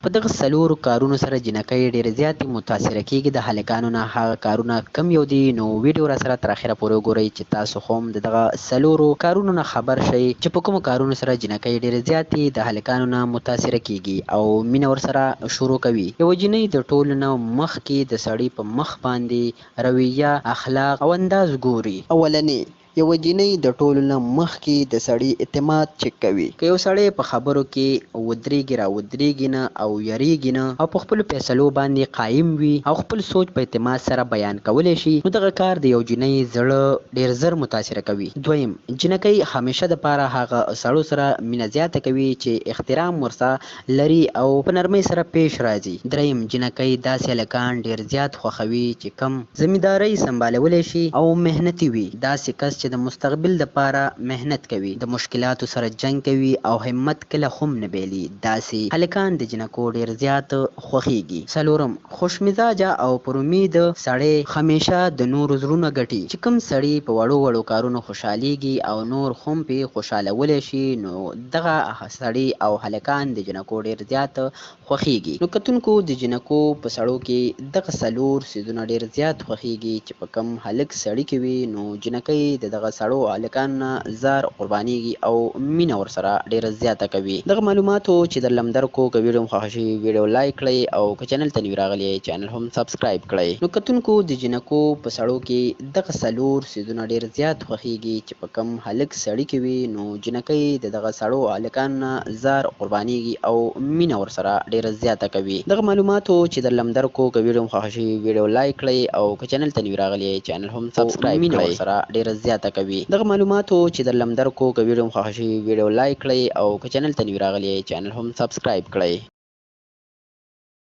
په دغه څلورو کارونو سره جنکۍ ډېرې زیاتې متاثره کېږي. د هلکانو نه هغه کارونه کم یو دي، نو ویډیو را سره تر اخره پورې وګورئ چې تاسو خو هم د دغه څلورو کارونو نه خبر شئ چې په کومو کارونو سره جنکۍ ډېرې زیاتې د هلکانو نه متاثره کېږي او مینه ورسره شروع کوي. یوه جنۍ د ټولو نه مخکې د سړي په مخ باندې رویه، اخلاق او انداز ګوري. اولنې، یوه جنۍ د ټولو نه مخکې د سړي اعتماد چک کوي. که یو سړی په خبرو کې ودرېږي را ودرېږي نه او یریږي نه او په خپلو فیصلو باندې قایم وي او خپل سوچ په اعتماد سره بیان کولی شي، نو دغه کار د یو جنۍ زړه ډېر زر متاثره کوي. دویم، جنکۍ همیشه دپاره هغه سړو سره مینه زیاته کوي چې احترام ورسره لري او په نرمۍ سره پیش راځي. دریم، جنکۍ داسې هلکان ډېر زیات خوښوي چې کم ذمهدارۍ سمبالولی شي او محنتي وي. داسې کس چې د مستقبل دپاره محنت کوي، د مشکلاتو سره جنګ کوي او همت کله هم نه بیلي. داسې هلکان د جنکو ډېر زیات خوښیږي. څلورم، خوش مزاجه او پر امید سړی همیشه د نورو زړونه ګټي. چې کوم سړي په وړو وړو کارونو خوشحالیږي او نور هم پې خوشحالولی شي، نو دغه سړي او هلکان د جنکو ډېر زیات خوښیږي. نو کتونکو، د جنکو په سړو کې دغه څلور څیزونه ډېر زیات خوښیږي چې په کم هلک سړي کې وي، نو جنکۍ د دغه سړو هلکانو نه زار قربانیږي او مینه ورسره ډېره زیاته کوي. دغه معلوماتو چې درله م درکړو، که ویډیو مو خوښه شي ویډیو لایک کړئ او که چینل ته نوي راغلي یئ چینل هم سبسکرایب کړئ. نو کتونکو، د جنکو په سړو کې دغه څلور څیزونه ډېر زیات خوښیږي چې په کم هلک سړي کې وي، نو جنکۍ د دغه سړو هلکانو نه زار قربانیږي او مینه ورسره ډېره زیاته کوي. دغه معلوماتو چې درله م درکړو، که ویډیو مو خوښه شي ویډیو لایک کړئ او که چینل ته نوي راغلي یئ چینل هم سبسکرایب کړئ. ورسره ډېره زیاته کوي. دغه معلوماتو چې درله م درکړو، که ویډیو مو خوښه شي ویډیو لایک کړئ او که چینل ته نوي راغلي یئ چینل هم سبسکرایب کړئ.